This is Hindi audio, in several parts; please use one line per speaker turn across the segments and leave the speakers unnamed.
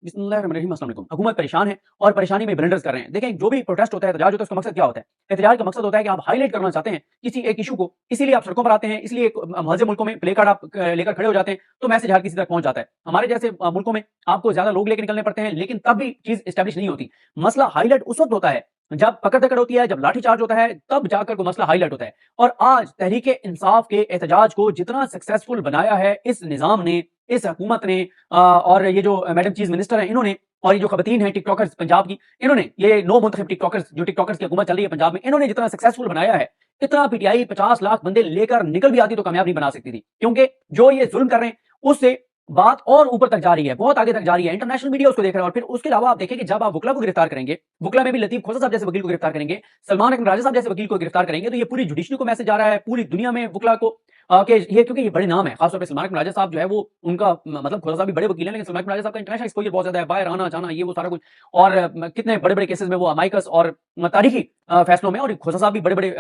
बिस्मिल्लाहिर्रहमानिर्रहीम, अस्सलाम वालेकुम। हुकूमत परेशान है और परेशानी में ब्लंडर्स कर रहे हैं। देखें, जो भी प्रोटेस्ट होता है, एहतजाज होता है, उसका मकसद क्या होता है? एहतजाज का मकसद होता है कि आप हाईलाइट करना चाहते हैं किसी एक इशू को, इसीलिए आप सड़कों पर आते हैं, इसलिए मुअज़्ज़म मुल्कों में प्ले कार्ड आप लेकर खड़े हो जाते हैं, तो मैसेज हर किसी तक पहुंच जाता है। हमारे जैसे मुल्कों में आपको ज्यादा लोग लेकर निकलने पड़ते हैं, लेकिन तब भी चीज एस्टेब्लिश नहीं होती। मसला हाईलाइट उस वक्त होता है जब पकड़ दकड़ होती है, जब लाठीचार्ज होता है, तब जाकर कोई मसला हाईलाइट होता है। और आज तहरीक इंसाफ के एहतजाज को जितना सक्सेसफुल बनाया है इस निजाम ने, इस हुकूमत ने, और ये जो मैडम चीफ मिनिस्टर है इन्होंने, और ये जो खवतीन है टिकटॉकर्स पंजाब की, इन्होंने, ये नो मुंतखब टिकटॉकर्स, जो टिकटॉकर्स की हुकूमत चल रही है पंजाब में, इन्होंने जितना सक्सेसफुल बनाया है, इतना पीटीआई 50 लाख बंदे लेकर निकल भी आती तो कामयाब नहीं बना सकती थी। क्योंकि जो ये जुल्म कर रहे हैं उससे बात और ऊपर तक जा रही है, बहुत आगे तक जा रही है, इंटरनेशनल मीडिया उसको देख रहा है। और फिर उसके अलावा आप देखें कि जब आप वकला को गिरफ्तार करेंगे, वकला में भी लतीफ खोसा साहब जैसे वकील को गिरफ्तार करेंगे, सलमान अकरम राजा साहब जैसे वकील को गिरफ्तार करेंगे, तो ये पूरी जुडिशरी को मैसेज जा रहा है, पूरी दुनिया में वकला को कि ये, क्योंकि ये बड़े नाम है, खासतौर पे सलमान अकरम राजा साहब जो है वो, उनका मतलब खोसा साहब भी बड़े वकील हैं, लेकिन सलमान अकरम राजा साहब का इंटरनेशनल एक्सपोजर बहुत ज्यादा है, बाहर आना जाना, ये वो सारा कुछ, और कितने बड़े बड़े केसेस में वो अमाइकस और तारीखी फैसलों में, और खोसा साहब भी बड़े बड़े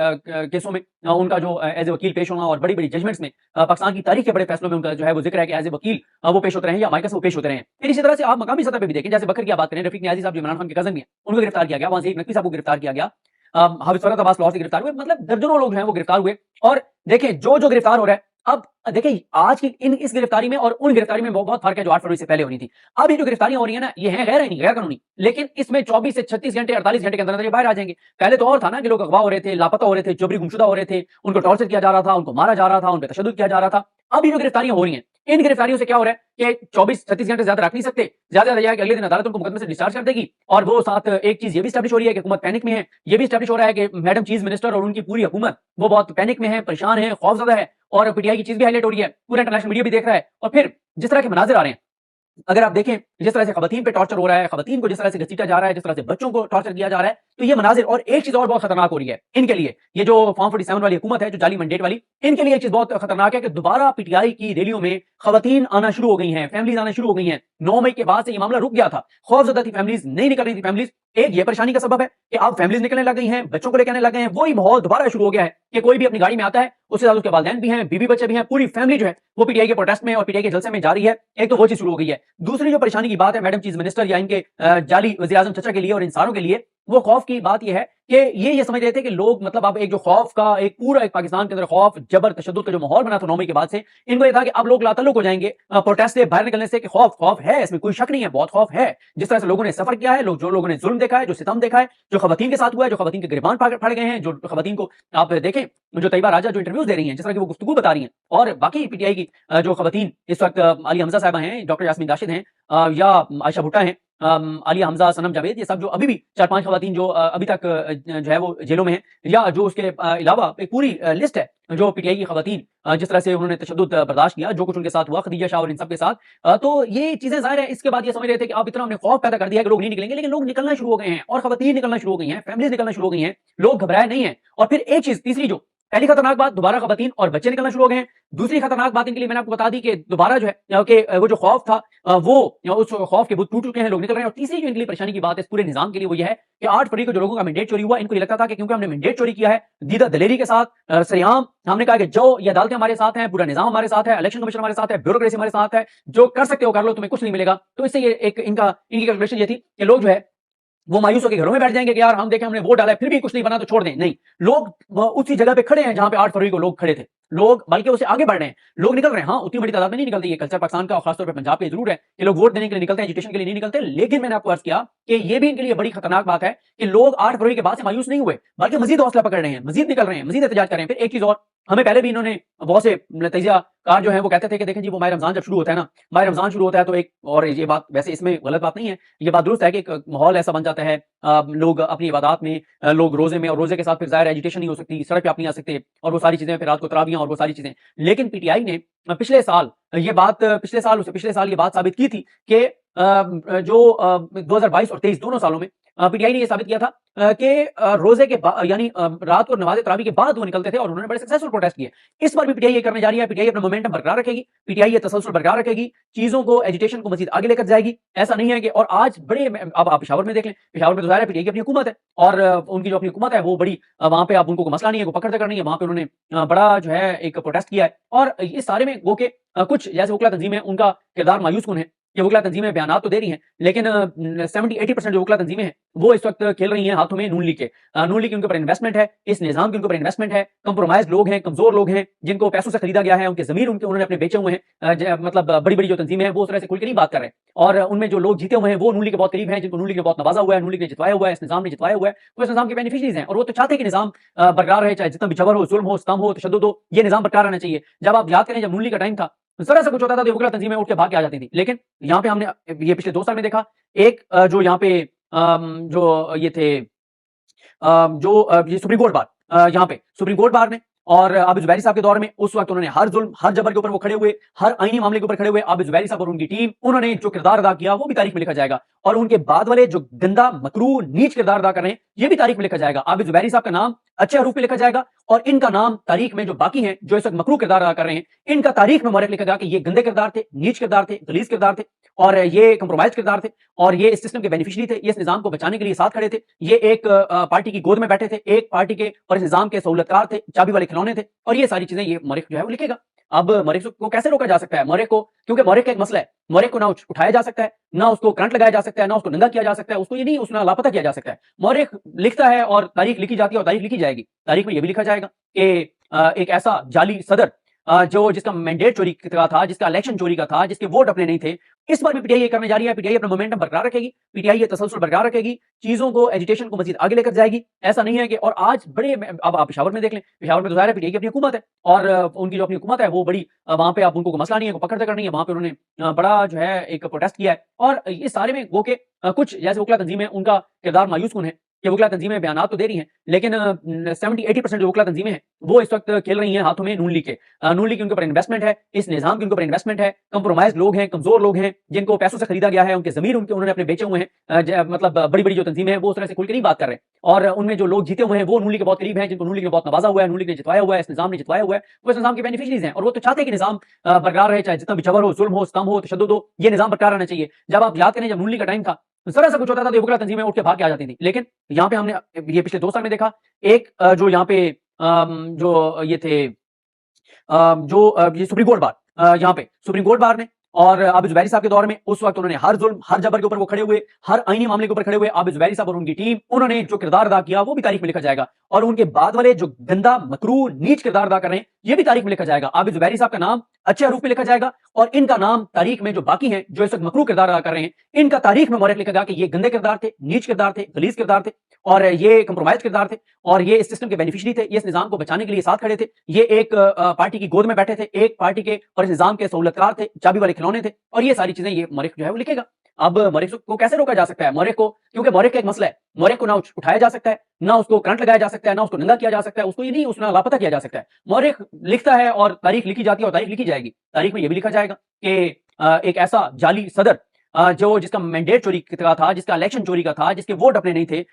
केसों में उनका जो एज ए वकील पेश होना, और बड़ी बड़ी जजमेंट्स में पाकिस्तान की तारीख के बड़े फैसलों में उनका जो है वो जिक्र है कि एज ए वकील वो पेश होते रहे, या अमाइकस वो पेश होते रहे। फिर इसी तरह से आप मकामी सतह पे भी देखें, जैसे बकर की बात करें, रफीक नियाजी साहब जो इमरान खान के कजन भी हैं, उनको गिरफ्तार किया गया, वहां से एक नकवी साहब को गिरफ्तार किया गया, हाफिज फरहत अब्बास लाहौर से गिरफ्तार हुए, मतलब दर्जनों लोग हैं वो गिरफ्तार हुए। और देखें जो जो गिरफ्तार हो रहा है, अब देखिए आज की इस गिरफ्तारी में और उन गिरफ्तारी में बहुत फर्क है जो 8 फरवरी से पहले होनी थी। अब ये जो गिरफ्तारियां हो रही है ना, ये है गैर कानूनी, लेकिन इसमें 24 से 36 घंटे 48 घंटे के अंदर ये बाहर आ जाएंगे। पहले तो और था ना कि लोग अगवा हो रहे थे, लापता हो रहे थे, जबरी गुमशुदा हो रहे थे, उनको टॉर्चर किया जा रहा था, उनको मारा जा रहा था, उन पर तशद्दुद किया जा रहा था। अब ये जो गिरफ्तारियां हो रही हैं, इन गिरफ्तारियों से क्या हो रहा है कि 24-36 घंटे ज्यादा रख नहीं सकते, ज्यादा रह जाएगा, अगले दिन अदालत उनको मुकदमे से डिस्चार्ज कर देगी। और वो साथ एक चीज ये भी स्टैब्लिश हो रही है कि हुकूमत पैनिक में है, ये भी स्टैब्लिश हो रहा है कि मैडम चीफ मिनिस्टर और उनकी पूरी हुकूमत वो बहुत पैनिक में है, परेशान है, खौफजदा है, और पीटीआई की चीज भी हाईलाइट हो रही है, पूरा इंटरनेशनल मीडिया भी देख रहा है। और फिर जिस तरह के मनाजिर आ रहे हैं, अगर आप देखें जिस तरह से खवातीन पे टॉर्चर हो रहा है, खवातीन को जिस तरह से घसीटा जा रहा है, जिस तरह से बच्चों को टॉर्चर किया जा रहा है, तो ये मनाजिर, और एक चीज और बहुत खतरनाक हो रही है इनके लिए, ये जो फॉर्म 47 वाली हुकूमत है, जो जाली मंडेट वाली, इनके लिए एक चीज बहुत खतरनाक है कि दोबारा पीटीआई की रैलियों में खवातीन आना शुरू हो गई हैं, फैमिलीज आना शुरू हो गई हैं। 9 मई के बाद से ये मामला रुक गया था, खौफजदा थी फैमिलीज, नहीं निकल रही थी फैमिलीज। एक ये परेशानी का सबब है कि अब फैमिलीज निकलने लग गई हैं, बच्चों को लेकर आने लग गए हैं, वही माहौल दोबारा शुरू हो गया है कि कोई भी अपनी गाड़ी में आता है, उसके साथ उसके वालिदैन भी हैं, बीवी बच्चे भी हैं, पूरी फैमिली जो है वो पीटीआई के प्रोटेस्ट में और पीटीआई के जलसे में जा रही है। एक तो वो चीज शुरू हो गई है। दूसरी जो परेशानी की बात है मैडम चीफ मिनिस्टर या इनके जाली वज़ीर आज़म चचा के लिए और इन सारों के लिए, वो खौफ की बात यह है कि ये समझ रहे थे कि लोग, मतलब अब एक जो खौफ का एक पूरा एक पाकिस्तान के अंदर खौफ, जबर, तशद्दुद का जो माहौल बना था 9 मई के बाद से, इनको ये था कि अब लोग लातल्लुक हो जाएंगे प्रोटेस्ट से बाहर निकलने से, कि खौफ है, इसमें कोई शक नहीं है, बहुत खौफ है। जिस तरह से लोगों ने सफर किया है, जो लोगों ने जुल्म देखा है, जो सितम देखा है, जो खवातीन के साथ हुआ है, जो खवातीन के गिरबान फाड़ गए हैं, जो खवातीन को आप देखें, जो तैयबा राजा जो इंटरव्यूज दे रही हैं, जिस तरह की वो गुफ्तगू बता रही हैं, और बाकी पीटीआई की जो खवातीन इस वक्त, आलिया हमजा साहबा हैं, डॉक्टर यास्मीन राशिद हैं, या आयशा भुट्टा हैं, आलिया हमजा, सनम जावेद, ये सब जो अभी भी 4-5 खवातीन जो अभी तक जो है वो जेलों में हैं, या जो उसके अलावा एक पूरी लिस्ट है जो पीटीआई की खवातीन, जिस तरह से उन्होंने तशद्दुद बर्दाश्त किया, जो कुछ उनके साथ हुआ, खदीजा शाह और इन सब के साथ, तो ये चीजें जाहिर है इसके बाद ये समझ रहे थे कि अब इतना हमने खौफ पैदा कर दिया है कि लोग नहीं निकलेंगे, लेकिन लोग निकलना शुरू हो गए हैं, और खवातीन निकलना शुरू हो गई हैं, फैमिलीज निकलना शुरू हो गई हैं, लोग घबराए नहीं है। और फिर एक चीज तीसरी, जो पहली खतरनाक बात, दोबारा खवातीन और बच्चे निकलना शुरू हो गए हैं। दूसरी खतरनाक बात इनके लिए मैंने आपको बता दी कि दोबारा जो है कि वो जो खौफ था वो, उस खौफ के बुत टूट चुके हैं, लोग निकल रहे हैं। और तीसरी जो इनके लिए परेशानी की बात है इस पूरे निजाम के लिए, वो ये है कि 8 फरवरी को जो लोगों का मैंडेट चोरी हुआ, इनको ये लगता था कि क्योंकि हमने मैंडेट चोरी किया है, दीदा दलेरी के साथ, सरेआम हमने कहा कि जो ये अदालतें हमारे साथ हैं, पूरा निजाम हमारे साथ है, इलेक्शन कमीशन हमारे साथ है, ब्यूरोक्रेसी हमारे साथ है, जो कर सकते हो कर लो, तुम्हें कुछ नहीं मिलेगा। तो इससे ये एक इनकी कैलकुलेशन ये थी कि लोग जो है वो मायूस होकर घरों में बैठ जाएंगे कि यार हम देखें हमने वोट डाला है फिर भी कुछ नहीं बना तो छोड़ दें। नहीं, लोग उसी जगह पे खड़े हैं जहां पे 8 फरवरी को लोग खड़े थे, लोग बल्कि उससे आगे बढ़ रहे हैं, लोग निकल रहे हैं। हाँ, उतनी बड़ी तादाद में नहीं निकलती, ये कल्चर पाकिस्तान का और खासतौर पर पंजाब के जरूर है कि लोग वोट देने के लिए निकलते हैं, एजुटेशन के लिए नहीं निकलते। लेकिन मैंने आपको अर्ज किया कि ये भी इनके लिए बड़ी खतरनाक बात है कि लोग 8 फरवरी के बाद से मायूस नहीं हुए, बल्कि मजीद हौसला पकड़ रहे हैं, मजीद निकल रहे हैं, मजीद एहतजाज कर रहे हैं। फिर एक चीज और, हमें पहले भी इन्होंने बहुत से तजिया कार जो है वो कहते थे कि देखें जी वो माह रमजान जब शुरू होता है ना, माह रमजान शुरू होता है तो एक, और ये बात वैसे इसमें गलत बात नहीं है, ये बात दुरुस्त है कि एक माहौल ऐसा बन जाता है, लोग अपनी इबादत में, लोग रोजे में, और रोजे के साथ फिर जाहिर एजुटेशन नहीं हो सकती, सड़क पे आप नहीं आ सकते, और वो सारी चीजें, फिर रात को तरावियां और वो सारी चीजें। लेकिन पीटीआई ने पिछले साल ये बात, पिछले साल उससे पिछले साल ये बात साबित की थी कि जो 2022 और 23 दोनों सालों में पीटीआई ने यह साबित किया था कि रोजे के यानी रात को नमाज तरावी के बाद वो निकलते थे और उन्होंने बड़े सक्सेसफुल प्रोटेस्ट किए। इस बार भी पीटीआई ये करने जा रही है, पीटीआई अपना मोमेंटम बरकरार रखेगी, पीटीआई ये तसलसल बरकरार रखेगी, चीजों को, एजुटेशन को मजीद आगे लेकर जाएगी। ऐसा नहीं है कि, और आज बड़े, अब आप पेशावर में देख लें, पेशावर में तो जाहिर है पीटीआई की अपनी हुकूमत है, और उनकी जो अपनी हुकूमत है वो बड़ी, वहां पे आप उनको मसला नहीं है, पकड़ नहीं है, वहां पे उन्होंने बड़ा जो है एक प्रोटेस्ट किया है। और इस सारे में वो के कुछ जैसे वकला तंजीम है, उनका किरदार मायूस कुन है, ये वकला तंजीमें बयान तो दे रही हैं, लेकिन 70-80% जो वकला तंजीमें हैं वो इस वक्त खेल रही हैं हाथों में नून लीग के। नून लीग के उनके ऊपर इन्वेस्टमेंट है, इस निजाम के उनके ऊपर इन्वेस्टमेंट है, कंप्रोमाइज लोग हैं, कमजोर लोग हैं, जिनको पैसों से खरीदा गया है, उनके जमीर उन्होंने अपने बेचे हुए हैं। मतलब बड़ी बड़ी जो तंजीमें हैं वो उस तरह से खुल के नहीं बात कर रहे हैं, और उनमें जो लोग जीते हुए हैं वो नून लीग के बहुत करीब हैं, जिनको नून लीग ने बहुत नवाजा हुआ है, नून लीग ने जितवाया हुआ है, इस निजाम ने जितवाया हुआ है, वो इस निजाम के बेनिफिशरीज हैं, और वो तो चाहते हैं कि निजाम बरकरार रहे, चाहे जितना भी जबर हो, जुल्म हो, सितम हो, तशद्दुद हो, ये निजाम बरकरार रहना चाहिए। जब आप याद करें, जब नून लीग का टाइम था, जरा सा कुछ होता था तो वकला तंजीमें उठ के भाग के आ जाती थी, लेकिन यहाँ पे हमने ये पिछले 2 साल में देखा, एक जो यहाँ पे जो ये थे ये सुप्रीम कोर्ट बार, यहाँ पे सुप्रीम कोर्ट बार ने, और आबिद जुबैरी साहब के दौर में उस वक्त उन्होंने हर जुल्म, हर जबर के ऊपर वो खड़े हुए, हर आईनी मामले के ऊपर खड़े हुए आबिद जुबैरी साहब और उनकी टीम, उन्होंने जो किरदार अदा किया वो भी तारीख में लिखा जाएगा, और उनके बाद वाले जो गंदा, मकरूह, नीच किरदार अदा कर रहे हैं ये भी तारीख में लिखा जाएगा। आबिद जुबैरी साहब का नाम अच्छे हरूफ में लिखा जाएगा, और इनका नाम तारीख में जो बाकी हैं, जो इस वक्त मकरूह किरदार अदा कर रहे हैं, इनका तारीख में मौरख लिखा जाएगा कि ये गंदे किरदार थे, नीच किरदार थे, गलीज किरदार थे, और ये कंप्रोमाइज किरदार थे, और ये इस सिस्टम के बेनिफिशरी थे, ये इस निजाम को बचाने के लिए साथ खड़े थे, ये एक पार्टी की गोद में बैठे थे, एक पार्टी के और इस निजाम के सहूलतकार थे, चाबी वाले खिलौने थे, और ये सारी चीजें ये मौरख जो है वो लिखेगा। अब मौरख को कैसे रोका जा सकता है? मौरख को, क्योंकि मौरख का एक मसला है, मौरख को ना उठाया जा सकता है, ना उसको करंट लगाया जा सकता है, ना उसको नंगा किया जा सकता है, उसको ये नहीं उसने लापता किया जा सकता है। मौरख लिखता है और तारीख लिखी जाती है, और तारीख लिखी जाएगी। तारीख में यह भी लिखा जाएगा कि एक ऐसा जाली सदर जो जिसका मैंडेट चोरी का था, जिसका इलेक्शन चोरी का था, जिसके वोट अपने नहीं थे, इस बार भी पीटीआई ये करने जा रही है। पीटीआई अपना मोमेंटम बरकरार रखेगी, पीटीआई ये तसलसल बरकरार रखेगी, चीजों को, एजिटेशन को मजीद आगे लेकर जाएगी। ऐसा नहीं है कि, और आज बड़े, अब आप पेशावर में देख लें, पेशावर में तो जाहिर है पीटीआई की अपनी हुकूमत है, और उनकी जो अपनी हुकूमत है वो बड़ी, वहां पे आप उनको मसला नहीं है, पकड़ करनी है, वहां पे उन्होंने बड़ा जो है एक प्रोटेस्ट किया है, और इस सारे में वो के कुछ जैसे वकला तंजीमें, उनका किरदार मायूस कुन है कि वकला तंजीमें बयान तो दे रही हैं, लेकिन 70-80% जो वकला तंजीमें हैं वो इस वक्त खेल रही हैं हाथों में नून लीग के। नून लीग के उनके ऊपर इन्वेस्टमेंट है, इस निजाम के उनके ऊपर इन्वेस्टमेंट है, कंप्रोमाइज लोग हैं, कमजोर लोग हैं, जिनको पैसों से खरीदा गया है, उनके जमीर उन्होंने अपने बेचे हुए हैं। मतलब बड़ी बड़ी जो तंजीमें हैं वो उस तरह से खुल के नहीं बात कर रहे हैं, और उनमें जो लोग जीते हुए हैं वो नून लीग के बहुत करीब हैं, जिनको नून लीग ने बहुत नवाजा हुआ है, नून लीग ने जितवाया हुआ है, इस निजाम ने जितवाया हुआ है, वो इस निजाम के बेनिफिशरीज हैं, और वो तो चाहते हैं कि निजाम बरकरार रहे, चाहे जितना भी जबर हो, जुल्म हो, सितम हो, तशद्दुद हो, ये निजाम बरकरार रहना चाहिए। जब आप याद करें, जब नून लीग का टाइम था, जरा सा कुछ होता था तो वकला तंजीमें उठ के भाग के आ जाती थी, लेकिन यहाँ पे हमने ये पिछले 2 साल में देखा, एक जो यहाँ पे जो ये थे ये सुप्रीम कोर्ट बार, यहाँ पे सुप्रीम कोर्ट बार ने, और आबिद जुबैरी साहब के दौर में उस वक्त उन्होंने हर जुल्म, हर जबर के ऊपर वो खड़े हुए, हर आईनी मामले के ऊपर खड़े हुए आबिद जुबैरी साहब और उनकी टीम, उन्होंने जो किरदार अदा किया वो भी तारीख में लिखा जाएगा, और उनके बाद वाले जो गंदा, मकरूह, नीच किरदार अदा कर रहे हैं ये भी तारीख में लिखा जाएगा। आबिद जुबैरी साहब का नाम अच्छे हरूफ में लिखा जाएगा, और इनका नाम तारीख में जो बाकी हैं, जो इस वक्त मकरूह किरदार अदा कर रहे हैं, इनका तारीख में मौरख लिखा जाएगा कि ये गंदे किरदार थे, नीच किरदार थे, गलीज किरदार थे, और ये कंप्रोमाइज किरदार थे, और ये इस सिस्टम के बेनिफिशरी थे, ये इस निजाम को बचाने के लिए साथ खड़े थे, ये एक पार्टी की गोद में बैठे थे, एक पार्टी के और इस निजाम के सहूलतकार थे, चाबी वाले खिलौने थे, और ये सारी चीजें ये मौरख जो है वो लिखेगा। अब मौरख को कैसे रोका जा सकता है? मौरख को, क्योंकि मौरख का एक मसला है, मौरख को ना उठाया जा सकता है, ना उसको करंट लगाया जा सकता है, ना उसको नंगा किया जा सकता है, उसको ये नहीं उसने लापता किया जा सकता है। मौरख लिखता है और तारीख लिखी जाती है, और तारीख लिखी जाएगी। तारीख में यह भी लिखा जाएगा कि एक ऐसा जाली सदर जो जिसका मैंडेट चोरी का था, जिसका इलेक्शन चोरी का था, जिसके वोट अपने नहीं थे,